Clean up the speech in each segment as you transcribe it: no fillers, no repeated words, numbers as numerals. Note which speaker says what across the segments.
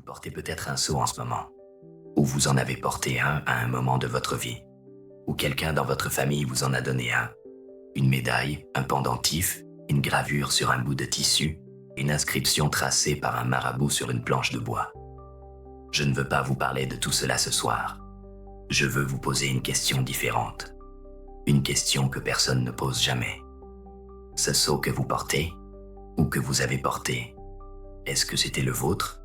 Speaker 1: portez peut-être un seau en ce moment, ou vous en avez porté un à un moment de votre vie, ou quelqu'un dans votre famille vous en a donné un, une médaille, un pendentif, une gravure sur un bout de tissu, une inscription tracée par un marabout sur une planche de bois. Je ne veux pas vous parler de tout cela ce soir. Je veux vous poser une question différente. Une question que personne ne pose jamais. Ce seau que vous portez, ou que vous avez porté, est-ce que c'était le vôtre?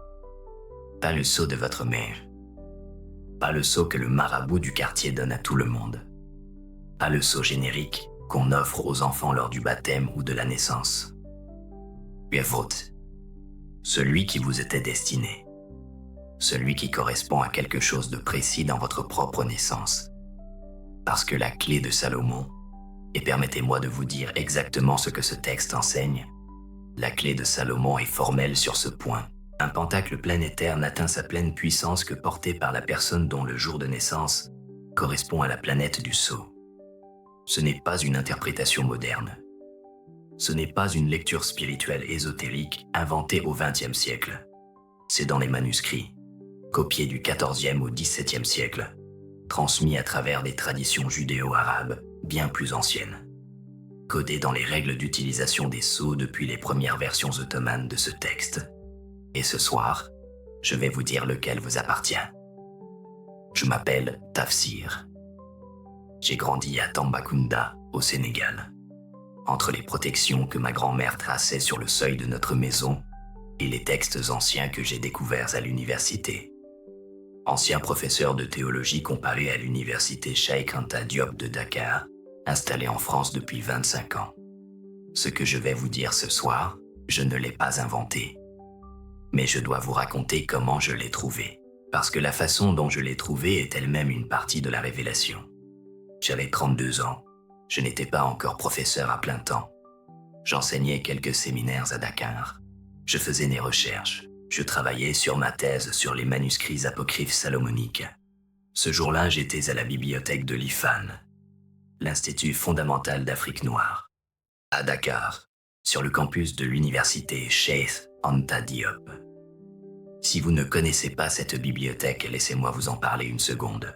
Speaker 1: Pas le seau de votre mère. Pas le seau que le marabout du quartier donne à tout le monde. Pas le seau générique qu'on offre aux enfants lors du baptême ou de la naissance. Le vôtre. Celui qui vous était destiné. Celui qui correspond à quelque chose de précis dans votre propre naissance. Parce que la clé de Salomon, et permettez-moi de vous dire exactement ce que ce texte enseigne, la clé de Salomon est formelle sur ce point. Un pentacle planétaire n'atteint sa pleine puissance que porté par la personne dont le jour de naissance correspond à la planète du sceau. Ce n'est pas une interprétation moderne. Ce n'est pas une lecture spirituelle ésotérique inventée au XXe siècle. C'est dans les manuscrits, copiés du XIVe au XVIIe siècle, transmis à travers des traditions judéo-arabes bien plus anciennes, codés dans les règles d'utilisation des sceaux depuis les premières versions ottomanes de ce texte. Et ce soir, je vais vous dire lequel vous appartient. Je m'appelle Tafsir. J'ai grandi à Tambacounda, au Sénégal, entre les protections que ma grand-mère traçait sur le seuil de notre maison et les textes anciens que j'ai découverts à l'université. Ancien professeur de théologie comparée à l'université Cheikh Anta Diop de Dakar, installé en France depuis 25 ans. Ce que je vais vous dire ce soir, je ne l'ai pas inventé. Mais je dois vous raconter comment je l'ai trouvé, parce que la façon dont je l'ai trouvé est elle-même une partie de la révélation. J'avais 32 ans, je n'étais pas encore professeur à plein temps. J'enseignais quelques séminaires à Dakar. Je faisais des recherches, je travaillais sur ma thèse sur les manuscrits apocryphes salomoniques. Ce jour-là, j'étais à la bibliothèque de l'IFAN, l'Institut fondamental d'Afrique noire, à Dakar, sur le campus de l'université Cheikh Anta Diop. Si vous ne connaissez pas cette bibliothèque, laissez-moi vous en parler une seconde.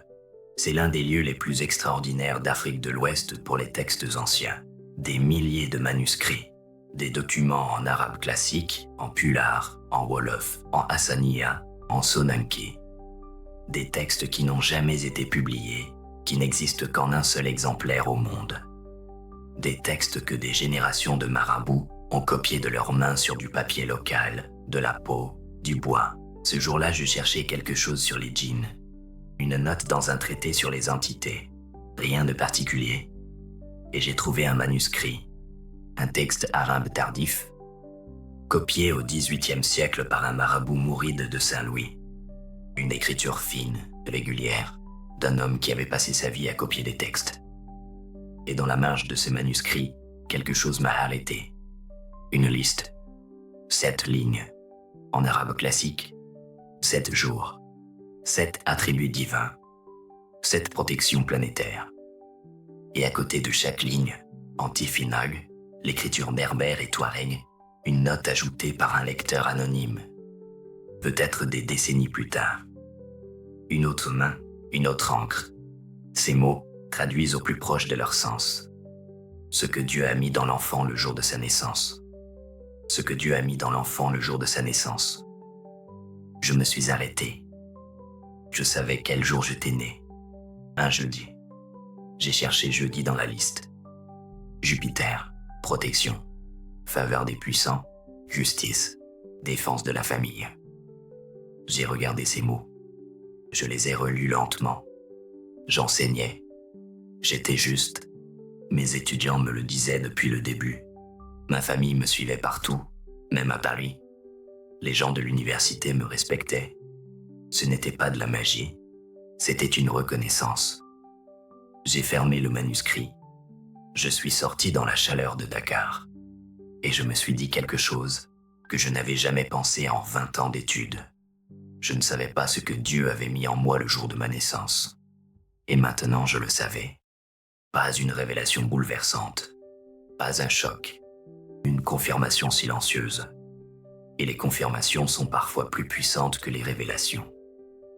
Speaker 1: C'est l'un des lieux les plus extraordinaires d'Afrique de l'Ouest pour les textes anciens. Des milliers de manuscrits, des documents en arabe classique, en pulaar, en wolof, en hassaniya, en sonanké. Des textes qui n'ont jamais été publiés, qui n'existent qu'en un seul exemplaire au monde. Des textes que des générations de marabouts ont copiés de leurs mains sur du papier local, de la peau, du bois. Ce jour-là, je cherchais quelque chose sur les djinns. Une note dans un traité sur les entités. Rien de particulier. Et j'ai trouvé un manuscrit, un texte arabe tardif, copié au XVIIIe siècle par un marabout mouride de Saint-Louis. Une écriture fine, régulière, d'un homme qui avait passé sa vie à copier des textes. Et dans la marge de ce manuscrit, quelque chose m'a arrêté. Une liste. 7 lignes. En arabe classique. 7 jours. 7 attributs divins. 7 protections planétaires. Et à côté de chaque ligne, en tifinagh, l'écriture berbère et touareg, une note ajoutée par un lecteur anonyme. Peut-être des décennies plus tard. Une autre main, une autre encre. Ces mots traduisent au plus proche de leur sens. Ce que Dieu a mis dans l'enfant le jour de sa naissance. Ce que Dieu a mis dans l'enfant le jour de sa naissance. Je me suis arrêté. Je savais quel jour j'étais né. Un jeudi. J'ai cherché jeudi dans la liste. Jupiter, protection, faveur des puissants, justice, défense de la famille. J'ai regardé ces mots. Je les ai relus lentement. J'enseignais. J'étais juste. Mes étudiants me le disaient depuis le début. Ma famille me suivait partout, même à Paris. Les gens de l'université me respectaient. Ce n'était pas de la magie, c'était une reconnaissance. J'ai fermé le manuscrit. Je suis sorti dans la chaleur de Dakar. Et je me suis dit quelque chose que je n'avais jamais pensé en 20 ans d'études. Je ne savais pas ce que Dieu avait mis en moi le jour de ma naissance. Et maintenant je le savais. Pas une révélation bouleversante, pas un choc, une confirmation silencieuse. Et les confirmations sont parfois plus puissantes que les révélations.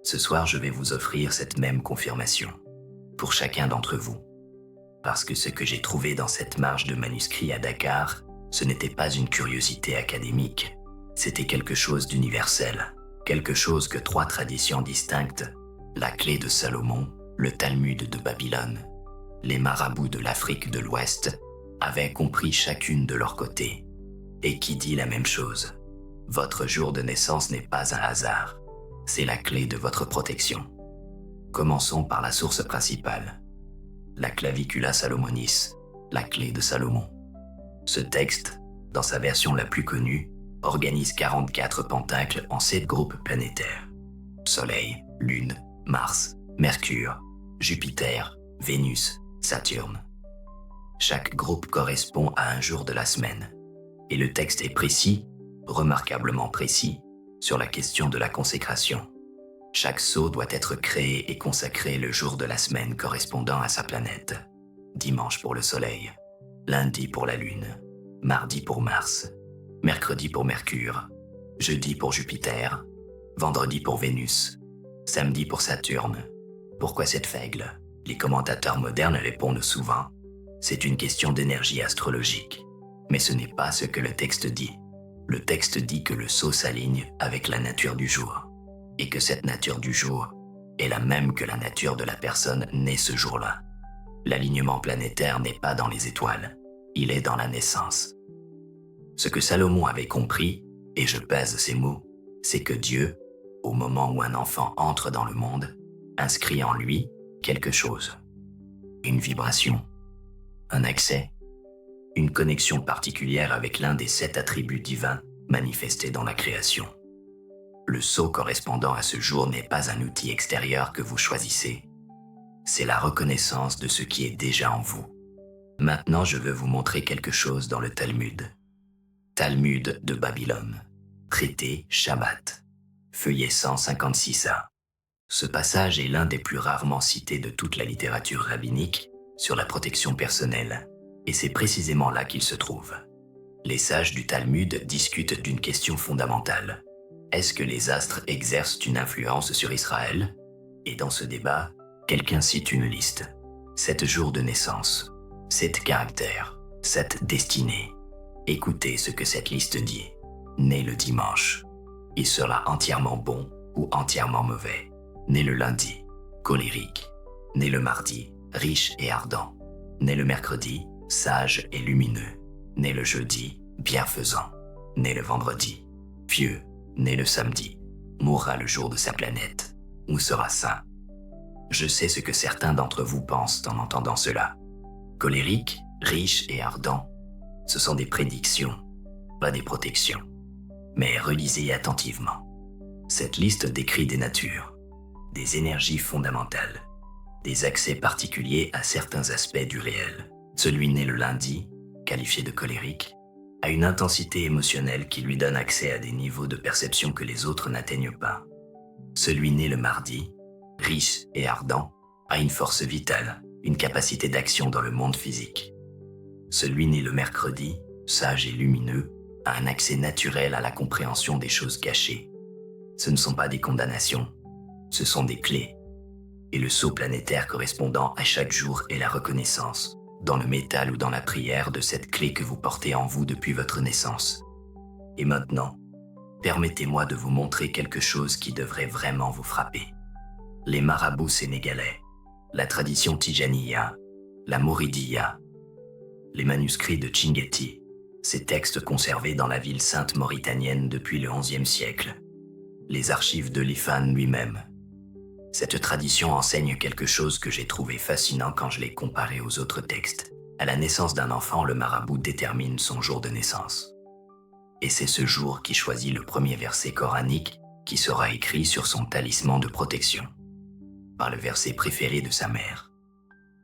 Speaker 1: Ce soir, je vais vous offrir cette même confirmation, pour chacun d'entre vous. Parce que ce que j'ai trouvé dans cette marge de manuscrits à Dakar, ce n'était pas une curiosité académique, c'était quelque chose d'universel, quelque chose que 3 traditions distinctes, la clé de Salomon, le Talmud de Babylone, les marabouts de l'Afrique de l'Ouest, avaient compris chacune de leur côté, et qui dit la même chose. Votre jour de naissance n'est pas un hasard, c'est la clé de votre protection. Commençons par la source principale, la Clavicula Salomonis, la clé de Salomon. Ce texte, dans sa version la plus connue, organise 44 pentacles en 7 groupes planétaires. Soleil, Lune, Mars, Mercure, Jupiter, Vénus, Saturne. Chaque groupe correspond à un jour de la semaine, et le texte est précis, remarquablement précis, sur la question de la consécration. Chaque sceau doit être créé et consacré le jour de la semaine correspondant à sa planète. Dimanche pour le Soleil, lundi pour la Lune, mardi pour Mars, mercredi pour Mercure, jeudi pour Jupiter, vendredi pour Vénus, samedi pour Saturne. Pourquoi cette règle? Les commentateurs modernes répondent souvent. C'est une question d'énergie astrologique. Mais ce n'est pas ce que le texte dit. Le texte dit que le sceau s'aligne avec la nature du jour. Et que cette nature du jour est la même que la nature de la personne née ce jour-là. L'alignement planétaire n'est pas dans les étoiles, il est dans la naissance. Ce que Salomon avait compris, et je pèse ces mots, c'est que Dieu, au moment où un enfant entre dans le monde, inscrit en lui quelque chose. Une vibration, un accès, une connexion particulière avec l'un des 7 attributs divins manifestés dans la création. Le sceau correspondant à ce jour n'est pas un outil extérieur que vous choisissez. C'est la reconnaissance de ce qui est déjà en vous. Maintenant, je veux vous montrer quelque chose dans le Talmud. Talmud de Babylone, traité Shabbat, feuillet 156a. Ce passage est l'un des plus rarement cités de toute la littérature rabbinique sur la protection personnelle, et c'est précisément là qu'il se trouve. Les sages du Talmud discutent d'une question fondamentale. Est-ce que les astres exercent une influence sur Israël? Et dans ce débat, quelqu'un cite une liste. 7 jours de naissance, 7 caractères, 7 destinées. Écoutez ce que cette liste dit. Né le dimanche, il sera entièrement bon ou entièrement mauvais. Né le lundi, colérique. Né le mardi, riche et ardent. Né le mercredi, sage et lumineux. Né le jeudi, bienfaisant. Né le vendredi, pieux. Né le samedi, mourra le jour de sa planète, ou sera saint. Je sais ce que certains d'entre vous pensent en entendant cela. Colérique, riche et ardent, ce sont des prédictions, pas des protections. Mais relisez attentivement. Cette liste décrit des natures, des énergies fondamentales, des accès particuliers à certains aspects du réel. Celui né le lundi, qualifié de colérique, a une intensité émotionnelle qui lui donne accès à des niveaux de perception que les autres n'atteignent pas. Celui né le mardi, riche et ardent, a une force vitale, une capacité d'action dans le monde physique. Celui né le mercredi, sage et lumineux, a un accès naturel à la compréhension des choses cachées. Ce ne sont pas des condamnations, ce sont des clés. Et le sceau planétaire correspondant à chaque jour est la reconnaissance, dans le métal ou dans la prière, de cette clé que vous portez en vous depuis votre naissance. Et maintenant, permettez-moi de vous montrer quelque chose qui devrait vraiment vous frapper. Les marabouts sénégalais, la tradition Tijaniya, la Mouridiya, les manuscrits de Chinguetti, ces textes conservés dans la ville sainte mauritanienne depuis le XIe siècle, les archives de l'Ifan lui-même. Cette tradition enseigne quelque chose que j'ai trouvé fascinant quand je l'ai comparé aux autres textes. À la naissance d'un enfant, le marabout détermine son jour de naissance. Et c'est ce jour qui choisit le premier verset coranique qui sera écrit sur son talisman de protection, par le verset préféré de sa mère,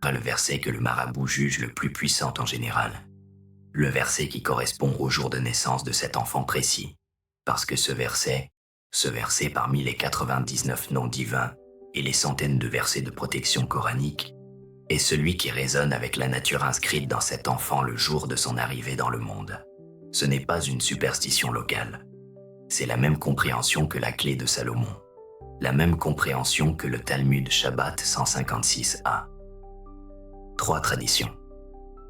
Speaker 1: par le verset que le marabout juge le plus puissant en général, le verset qui correspond au jour de naissance de cet enfant précis, parce que ce verset parmi les 99 noms divins, et les centaines de versets de protection coranique, est celui qui résonne avec la nature inscrite dans cet enfant le jour de son arrivée dans le monde. Ce n'est pas une superstition locale. C'est la même compréhension que la clé de Salomon. La même compréhension que le Talmud Shabbat 156a. 3 traditions,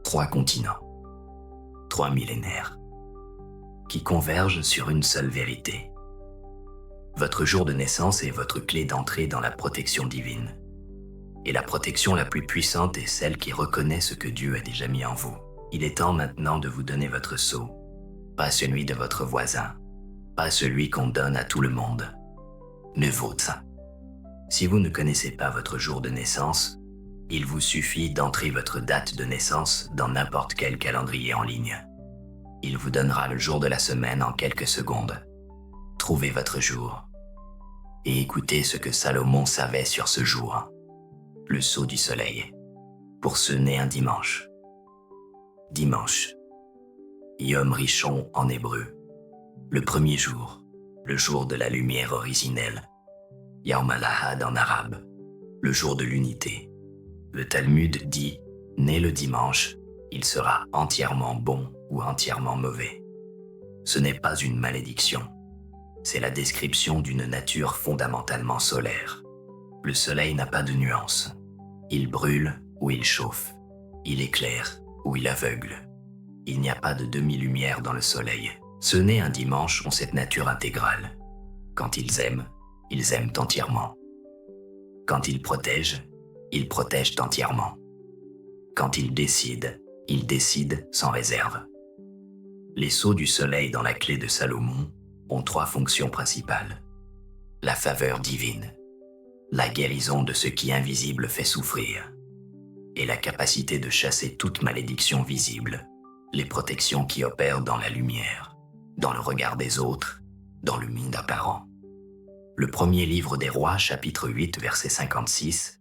Speaker 1: 3 continents, 3 millénaires, qui convergent sur une seule vérité. Votre jour de naissance est votre clé d'entrée dans la protection divine. Et la protection la plus puissante est celle qui reconnaît ce que Dieu a déjà mis en vous. Il est temps maintenant de vous donner votre sceau, pas celui de votre voisin, pas celui qu'on donne à tout le monde, le vôtre. Si vous ne connaissez pas votre jour de naissance, il vous suffit d'entrer votre date de naissance dans n'importe quel calendrier en ligne. Il vous donnera le jour de la semaine en quelques secondes. Trouvez votre jour et écoutez ce que Salomon savait sur ce jour. Le sceau du soleil, pour ce né un dimanche. Dimanche, Yom Rishon en hébreu, le premier jour, le jour de la lumière originelle. Yom al-Ahad en arabe, le jour de l'unité. Le Talmud dit, né le dimanche, il sera entièrement bon ou entièrement mauvais. Ce n'est pas une malédiction, c'est la description d'une nature fondamentalement solaire. Le soleil n'a pas de nuance. Il brûle ou il chauffe. Il éclaire ou il aveugle. Il n'y a pas de demi-lumière dans le soleil. Ceux nés un dimanche ont cette nature intégrale. Quand ils aiment entièrement. Quand ils protègent entièrement. Quand ils décident sans réserve. Les sceaux du soleil dans la clé de Salomon ont 3 fonctions principales. La faveur divine, la guérison de ce qui invisible fait souffrir, et la capacité de chasser toute malédiction visible, les protections qui opèrent dans la lumière, dans le regard des autres, dans le monde apparent. Le premier livre des rois, chapitre 8, verset 56,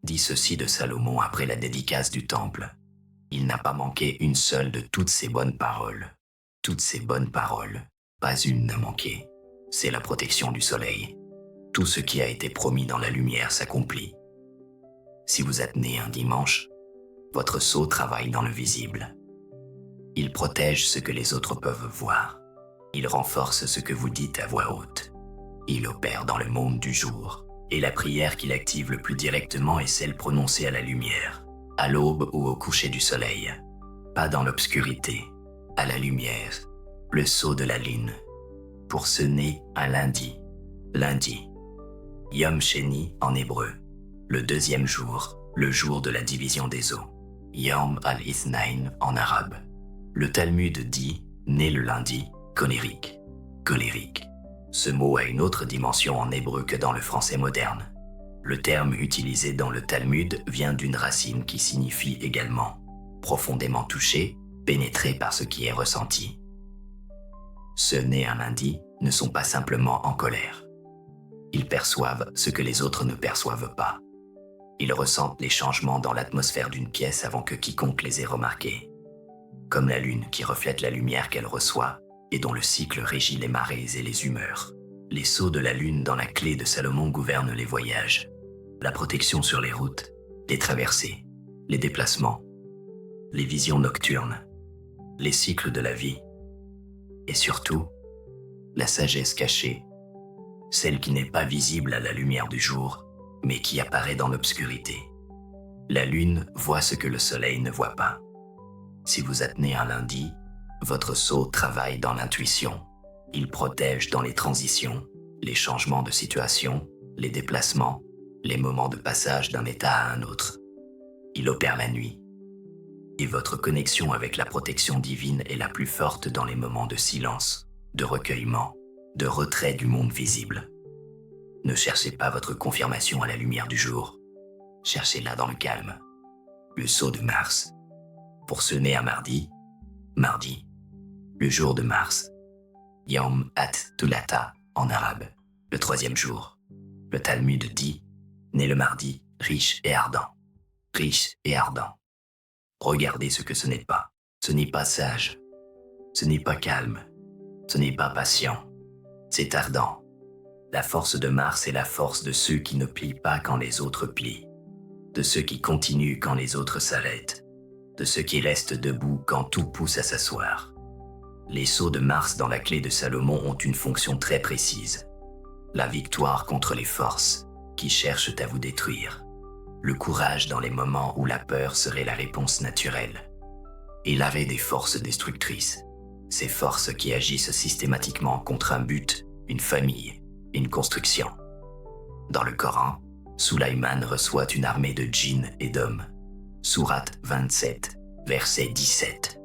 Speaker 1: dit ceci de Salomon après la dédicace du temple. Il n'a pas manqué une seule de toutes ces bonnes paroles. Toutes ces bonnes paroles, pas une n'a manqué. C'est la protection du soleil. Tout ce qui a été promis dans la lumière s'accomplit. Si vous êtes né un dimanche, votre sceau travaille dans le visible. Il protège ce que les autres peuvent voir. Il renforce ce que vous dites à voix haute. Il opère dans le monde du jour. Et la prière qu'il active le plus directement est celle prononcée à la lumière, à l'aube ou au coucher du soleil. Pas dans l'obscurité, à la lumière, le sceau de la lune. Pour ce né un lundi. Lundi. Yom Sheni en hébreu. Le deuxième jour, le jour de la division des eaux. Yom al-Ithnain en arabe. Le Talmud dit, né le lundi, colérique. Colérique. Ce mot a une autre dimension en hébreu que dans le français moderne. Le terme utilisé dans le Talmud vient d'une racine qui signifie également profondément touché, pénétré par ce qui est ressenti. Ceux nés un lundi ne sont pas simplement en colère. Ils perçoivent ce que les autres ne perçoivent pas. Ils ressentent les changements dans l'atmosphère d'une pièce avant que quiconque les ait remarqués. Comme la lune qui reflète la lumière qu'elle reçoit et dont le cycle régit les marées et les humeurs. Les sceaux de la lune dans la clé de Salomon gouvernent les voyages, la protection sur les routes, les traversées, les déplacements, les visions nocturnes, les cycles de la vie, et surtout, la sagesse cachée, celle qui n'est pas visible à la lumière du jour, mais qui apparaît dans l'obscurité. La lune voit ce que le soleil ne voit pas. Si vous êtes né un lundi, votre sceau travaille dans l'intuition. Il protège dans les transitions, les changements de situation, les déplacements, les moments de passage d'un état à un autre. Il opère la nuit. Et votre connexion avec la protection divine est la plus forte dans les moments de silence, de recueillement, de retrait du monde visible. Ne cherchez pas votre confirmation à la lumière du jour. Cherchez-la dans le calme. Le sceau de Mars. Pour ceux nés à mardi, mardi. Le jour de Mars. Yom at-Tulata en arabe. Le troisième jour. Le Talmud dit, né le mardi, riche et ardent. Riche et ardent. Regardez ce que ce n'est pas. Ce n'est pas sage. Ce n'est pas calme. Ce n'est pas patient. C'est ardent. La force de Mars est la force de ceux qui ne plient pas quand les autres plient. De ceux qui continuent quand les autres s'arrêtent. De ceux qui restent debout quand tout pousse à s'asseoir. Les sceaux de Mars dans la clé de Salomon ont une fonction très précise. La victoire contre les forces qui cherchent à vous détruire. Le courage dans les moments où la peur serait la réponse naturelle. Et l'arrêt des forces destructrices. Ces forces qui agissent systématiquement contre un but, une famille, une construction. Dans le Coran, Sulaïman reçoit une armée de djinns et d'hommes. Sourate 27, verset 17.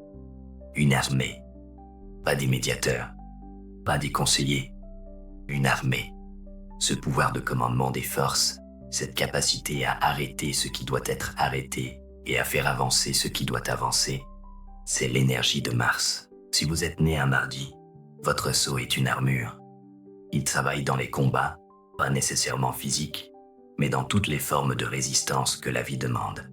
Speaker 1: Une armée. Pas des médiateurs, pas des conseillers. Une armée. Ce pouvoir de commandement des forces, cette capacité à arrêter ce qui doit être arrêté et à faire avancer ce qui doit avancer, c'est l'énergie de Mars. Si vous êtes né un mardi, votre sceau est une armure. Il travaille dans les combats, pas nécessairement physiques, mais dans toutes les formes de résistance que la vie demande.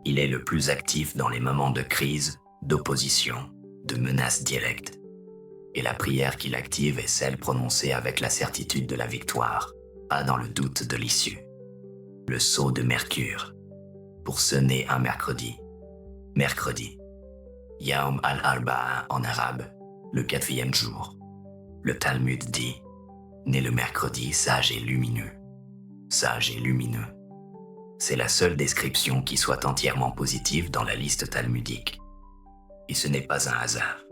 Speaker 1: Il est le plus actif dans les moments de crise, d'opposition, de menaces directes. Et la prière qu'il active est celle prononcée avec la certitude de la victoire, pas dans le doute de l'issue. Le sceau de Mercure. Pour ce né un mercredi. Mercredi. Yawm al-Arba'a en arabe, le 4e jour. Le Talmud dit, né le mercredi, sage et lumineux. Sage et lumineux. C'est la seule description qui soit entièrement positive dans la liste talmudique. Et ce n'est pas un hasard.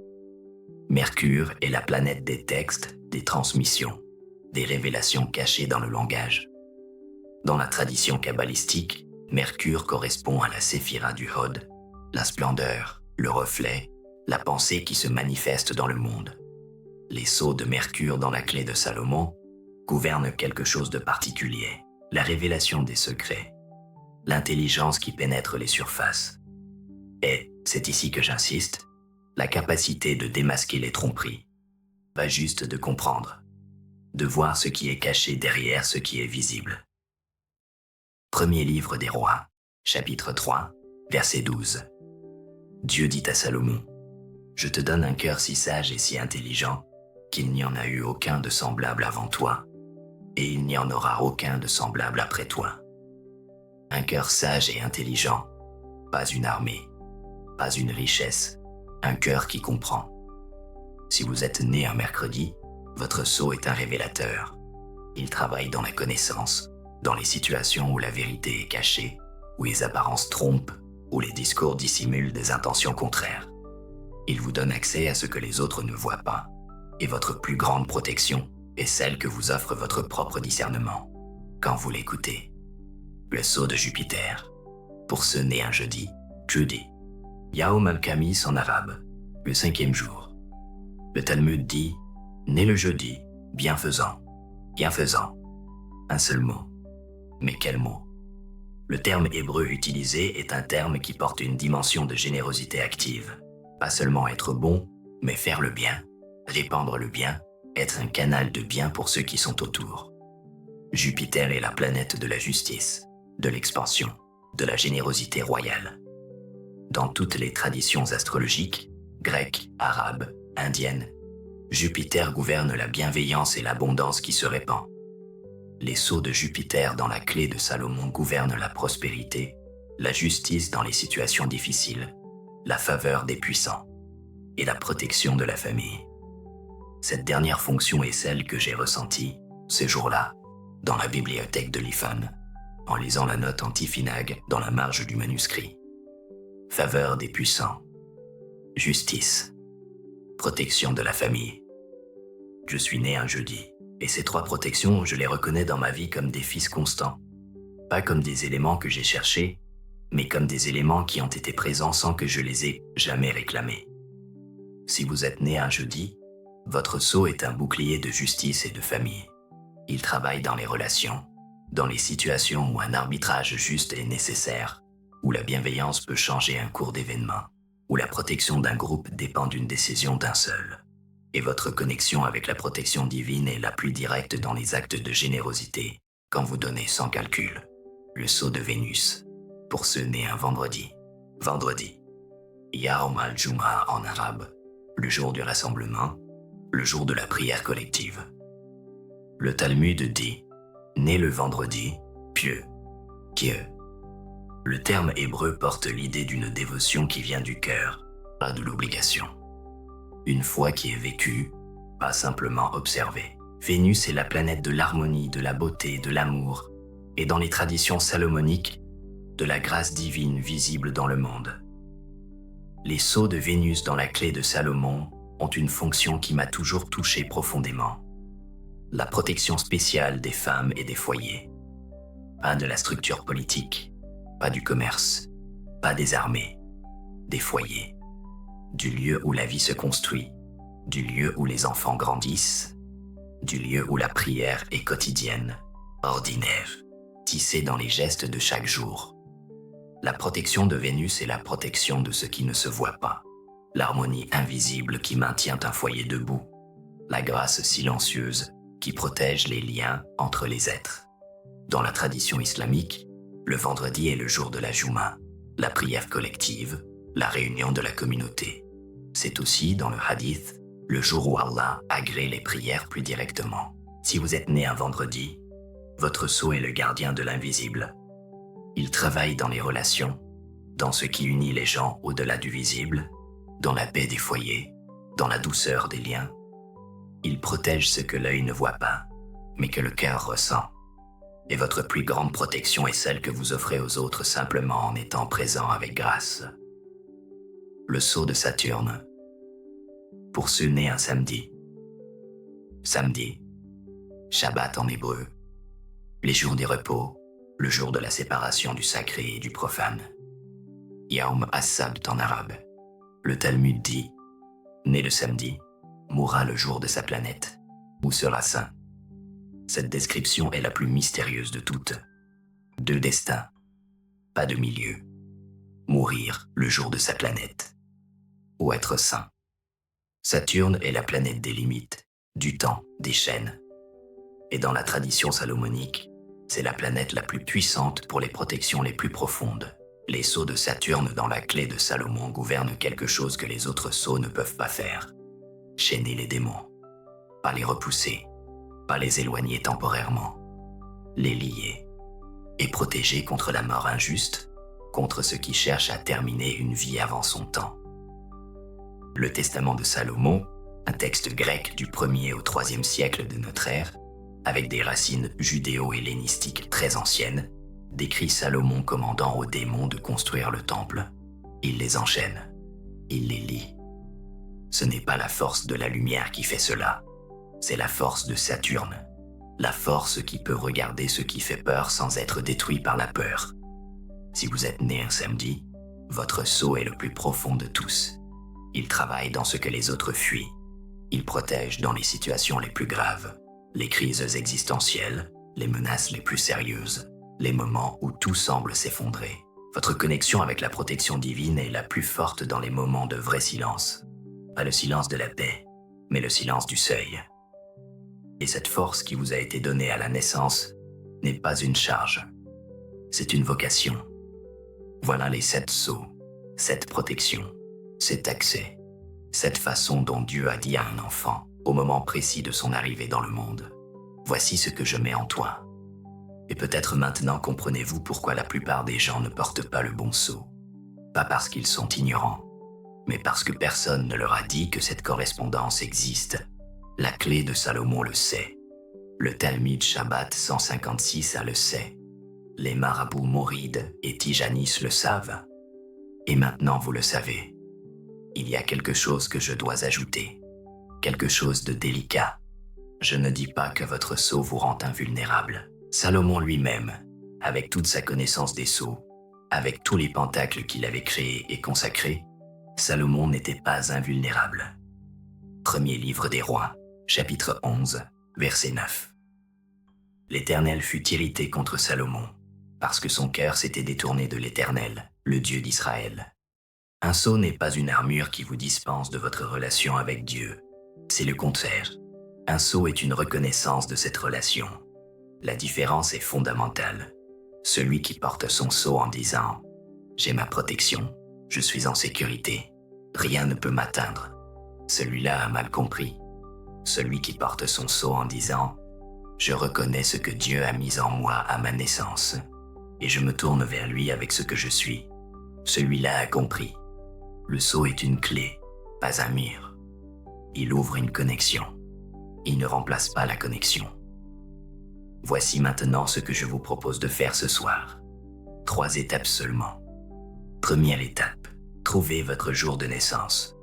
Speaker 1: Mercure est la planète des textes, des transmissions, des révélations cachées dans le langage. Dans la tradition kabbalistique, Mercure correspond à la séphira du Hod, la splendeur, le reflet, la pensée qui se manifeste dans le monde. Les sceaux de Mercure dans la clé de Salomon gouvernent quelque chose de particulier, la révélation des secrets, l'intelligence qui pénètre les surfaces. Et, c'est ici que j'insiste, la capacité de démasquer les tromperies, pas juste de comprendre, de voir ce qui est caché derrière ce qui est visible. Premier livre des rois, chapitre 3, verset 12. Dieu dit à Salomon, « Je te donne un cœur si sage et si intelligent qu'il n'y en a eu aucun de semblable avant toi, et il n'y en aura aucun de semblable après toi. » Un cœur sage et intelligent, pas une armée, pas une richesse, un cœur qui comprend. Si vous êtes né un mercredi, votre sceau est un révélateur. Il travaille dans la connaissance, dans les situations où la vérité est cachée, où les apparences trompent, où les discours dissimulent des intentions contraires. Il vous donne accès à ce que les autres ne voient pas, et votre plus grande protection est celle que vous offre votre propre discernement, quand vous l'écoutez. Le sceau de Jupiter. Pour ce né un jeudi, jeudi. Yawm al-Khamis en arabe, le 5e jour. Le Talmud dit, né le jeudi, bienfaisant, bienfaisant. Un seul mot. Mais quel mot? Le terme hébreu utilisé est un terme qui porte une dimension de générosité active. Pas seulement être bon, mais faire le bien, répandre le bien, être un canal de bien pour ceux qui sont autour. Jupiter est la planète de la justice, de l'expansion, de la générosité royale. Dans toutes les traditions astrologiques, grecques, arabes, indiennes, Jupiter gouverne la bienveillance et l'abondance qui se répand. Les sceaux de Jupiter dans la clé de Salomon gouvernent la prospérité, la justice dans les situations difficiles, la faveur des puissants et la protection de la famille. Cette dernière fonction est celle que j'ai ressentie, ces jours-là, dans la bibliothèque de l'Ifan, en lisant la note anti-Finag dans la marge du manuscrit. Faveur des puissants, justice, protection de la famille. Je suis né un jeudi, et ces 3 protections, je les reconnais dans ma vie comme des fils constants. Pas comme des éléments que j'ai cherchés, mais comme des éléments qui ont été présents sans que je les ai jamais réclamés. Si vous êtes né un jeudi, votre sceau est un bouclier de justice et de famille. Il travaille dans les relations, dans les situations où un arbitrage juste est nécessaire, où la bienveillance peut changer un cours d'événements, où la protection d'un groupe dépend d'une décision d'un seul. Et votre connexion avec la protection divine est la plus directe dans les actes de générosité, quand vous donnez sans calcul. Le sceau de Vénus, pour ceux nés un vendredi. Vendredi. Yawm al-Jum'a en arabe, le jour du rassemblement, le jour de la prière collective. Le Talmud dit, né le vendredi, pieux, pieux. Le terme hébreu porte l'idée d'une dévotion qui vient du cœur, pas de l'obligation. Une foi qui est vécue, pas simplement observée. Vénus est la planète de l'harmonie, de la beauté, de l'amour, et dans les traditions salomoniques, de la grâce divine visible dans le monde. Les sceaux de Vénus dans la clé de Salomon ont une fonction qui m'a toujours touché profondément. La protection spéciale des femmes et des foyers. Pas de la structure politique, pas du commerce, pas des armées, des foyers. Du lieu où la vie se construit, du lieu où les enfants grandissent, du lieu où la prière est quotidienne, ordinaire, tissée dans les gestes de chaque jour. La protection de Vénus est la protection de ce qui ne se voit pas, l'harmonie invisible qui maintient un foyer debout, la grâce silencieuse qui protège les liens entre les êtres. Dans la tradition islamique, le vendredi est le jour de la Juma, la prière collective, la réunion de la communauté. C'est aussi, dans le hadith, le jour où Allah agrée les prières plus directement. Si vous êtes né un vendredi, votre sceau est le gardien de l'invisible. Il travaille dans les relations, dans ce qui unit les gens au-delà du visible, dans la paix des foyers, dans la douceur des liens. Il protège ce que l'œil ne voit pas, mais que le cœur ressent. Et votre plus grande protection est celle que vous offrez aux autres simplement en étant présent avec grâce. Le sceau de Saturne. Pour ceux nés un samedi. Samedi, Shabbat en hébreu. Les jours des repos, le jour de la séparation du sacré et du profane. Yaum as-Sabt en arabe. Le Talmud dit, né le samedi, mourra le jour de sa planète, ou sera saint. Cette description est la plus mystérieuse de toutes. Deux destins, pas de milieu. Mourir le jour de sa planète, ou être saint. Saturne est la planète des limites, du temps, des chaînes. Et dans la tradition salomonique, c'est la planète la plus puissante pour les protections les plus profondes. Les sceaux de Saturne dans la clé de Salomon gouvernent quelque chose que les autres sceaux ne peuvent pas faire. Chaîner les démons, pas les repousser, pas les éloigner temporairement, les lier et protéger contre la mort injuste, contre ceux qui cherchent à terminer une vie avant son temps. Le Testament de Salomon, un texte grec du 1er au 3e siècle de notre ère, avec des racines judéo-hellénistiques très anciennes, décrit Salomon commandant aux démons de construire le temple. Il les enchaîne, il les lie. Ce n'est pas la force de la lumière qui fait cela, c'est la force de Saturne, la force qui peut regarder ce qui fait peur sans être détruit par la peur. Si vous êtes né un samedi, votre sceau est le plus profond de tous. Il travaille dans ce que les autres fuient. Il protège dans les situations les plus graves, les crises existentielles, les menaces les plus sérieuses, les moments où tout semble s'effondrer. Votre connexion avec la protection divine est la plus forte dans les moments de vrai silence. Pas le silence de la paix, mais le silence du seuil. Et cette force qui vous a été donnée à la naissance n'est pas une charge. C'est une vocation. Voilà les 7 sceaux, 7 protections, 7 accès, 7 façons dont Dieu a dit à un enfant, au moment précis de son arrivée dans le monde. Voici ce que je mets en toi. Et peut-être maintenant comprenez-vous pourquoi la plupart des gens ne portent pas le bon sceau. Pas parce qu'ils sont ignorants, mais parce que personne ne leur a dit que cette correspondance existe. La clé de Salomon le sait. Le Talmud Shabbat 156 le sait. Les marabouts Maurides et Tijanis le savent. Et maintenant vous le savez. Il y a quelque chose que je dois ajouter. Quelque chose de délicat. Je ne dis pas que votre sceau vous rend invulnérable. Salomon lui-même, avec toute sa connaissance des sceaux, avec tous les pentacles qu'il avait créés et consacrés, Salomon n'était pas invulnérable. Premier livre des rois, chapitre 11, verset 9. L'Éternel fut irrité contre Salomon, parce que son cœur s'était détourné de l'Éternel, le Dieu d'Israël. Un sceau n'est pas une armure qui vous dispense de votre relation avec Dieu. C'est le contraire. Un sceau est une reconnaissance de cette relation. La différence est fondamentale. Celui qui porte son sceau en disant « J'ai ma protection, je suis en sécurité, rien ne peut m'atteindre », celui-là a mal compris. Celui qui porte son sceau en disant « Je reconnais ce que Dieu a mis en moi à ma naissance, et je me tourne vers lui avec ce que je suis », celui-là a compris. Le sceau est une clé, pas un mur. Il ouvre une connexion. Il ne remplace pas la connexion. Voici maintenant ce que je vous propose de faire ce soir. 3 étapes seulement. Première étape, trouvez votre jour de naissance.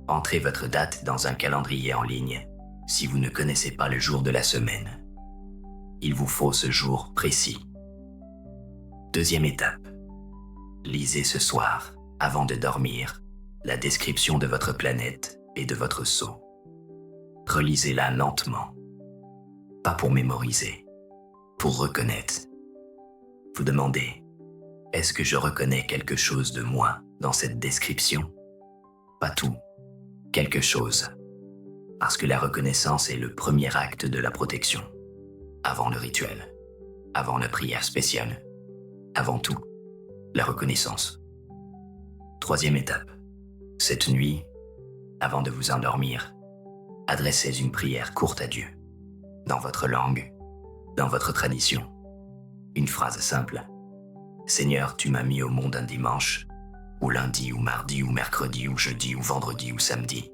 Speaker 1: Entrez votre date dans un calendrier en ligne si vous ne connaissez pas le jour de la semaine. Il vous faut ce jour précis. Deuxième étape, lisez ce soir, avant de dormir, la description de votre planète et de votre sceau. Relisez-la lentement. Pas pour mémoriser, pour reconnaître. Vous demandez, est-ce que je reconnais quelque chose de moi dans cette description? Pas tout, quelque chose. Parce que la reconnaissance est le premier acte de la protection. Avant le rituel, avant la prière spéciale, avant tout, la reconnaissance. Troisième étape, cette nuit, avant de vous endormir, adressez une prière courte à Dieu, dans votre langue, dans votre tradition. Une phrase simple. Seigneur, tu m'as mis au monde un dimanche, ou lundi, ou mardi, ou mercredi, ou jeudi, ou vendredi, ou samedi.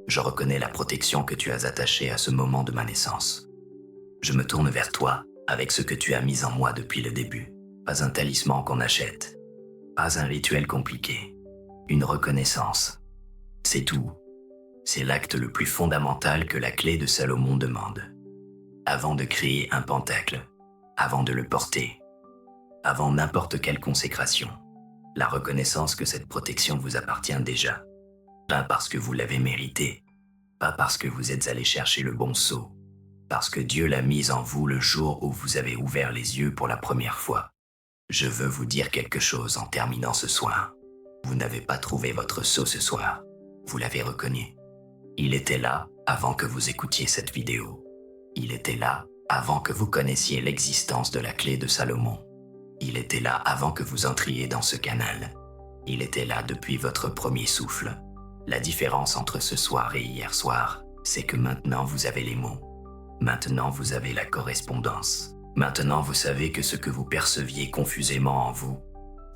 Speaker 1: Je reconnais la protection que tu as attachée à ce moment de ma naissance. Je me tourne vers toi avec ce que tu as mis en moi depuis le début. Pas un talisman qu'on achète, pas un rituel compliqué, une reconnaissance. C'est tout. C'est l'acte le plus fondamental que la clé de Salomon demande. Avant de créer un pentacle, avant de le porter, avant n'importe quelle consécration, la reconnaissance que cette protection vous appartient déjà. Pas parce que vous l'avez mérité, pas parce que vous êtes allé chercher le bon sceau, parce que Dieu l'a mise en vous le jour où vous avez ouvert les yeux pour la première fois. Je veux vous dire quelque chose en terminant ce soir. Vous n'avez pas trouvé votre sceau ce soir, vous l'avez reconnu. Il était là avant que vous écoutiez cette vidéo. Il était là avant que vous connaissiez l'existence de la clé de Salomon. Il était là avant que vous entriez dans ce canal. Il était là depuis votre premier souffle. La différence entre ce soir et hier soir, c'est que maintenant vous avez les mots. Maintenant vous avez la correspondance. Maintenant vous savez que ce que vous perceviez confusément en vous,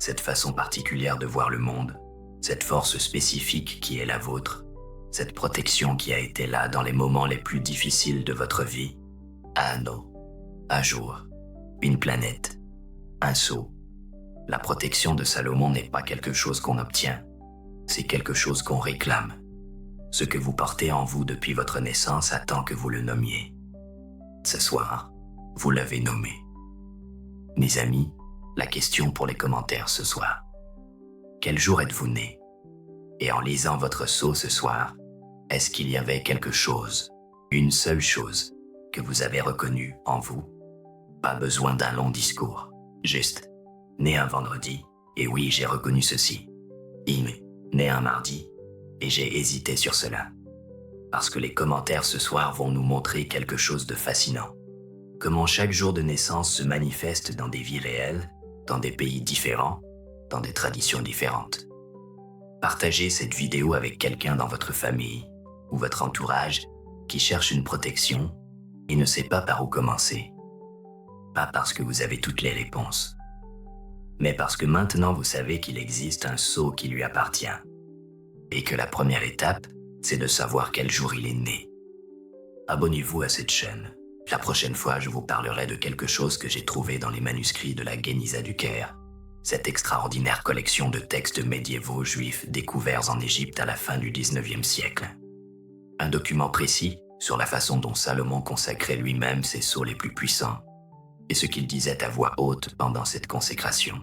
Speaker 1: cette façon particulière de voir le monde, cette force spécifique qui est la vôtre, cette protection qui a été là dans les moments les plus difficiles de votre vie, un anneau, un jour, une planète, un sceau. La protection de Salomon n'est pas quelque chose qu'on obtient, c'est quelque chose qu'on réclame. Ce que vous portez en vous depuis votre naissance attend que vous le nommiez. Ce soir, vous l'avez nommé. Mes amis, la question pour les commentaires ce soir. Quel jour êtes-vous né? Et en lisant votre sceau ce soir, est-ce qu'il y avait quelque chose, une seule chose, que vous avez reconnue en vous? Pas besoin d'un long discours, juste, né un vendredi, et oui, j'ai reconnu ceci. Né un mardi, et j'ai hésité sur cela. Parce que les commentaires ce soir vont nous montrer quelque chose de fascinant. Comment chaque jour de naissance se manifeste dans des vies réelles, dans des pays différents, dans des traditions différentes. Partagez cette vidéo avec quelqu'un dans votre famille ou votre entourage qui cherche une protection et ne sait pas par où commencer. Pas parce que vous avez toutes les réponses, mais parce que maintenant vous savez qu'il existe un sceau qui lui appartient et que la première étape, c'est de savoir quel jour il est né. Abonnez-vous à cette chaîne. La prochaine fois, je vous parlerai de quelque chose que j'ai trouvé dans les manuscrits de la Guéniza du Caire, cette extraordinaire collection de textes médiévaux juifs découverts en Égypte à la fin du XIXe siècle. Un document précis sur la façon dont Salomon consacrait lui-même ses sceaux les plus puissants et ce qu'il disait à voix haute pendant cette consécration.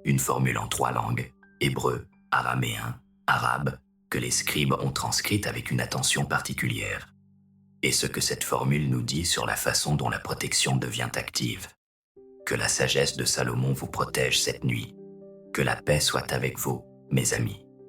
Speaker 1: Une formule en 3 langues, hébreu, araméen, arabe, que les scribes ont transcrite avec une attention particulière. Et ce que cette formule nous dit sur la façon dont la protection devient active. Que la sagesse de Salomon vous protège cette nuit. Que la paix soit avec vous, mes amis.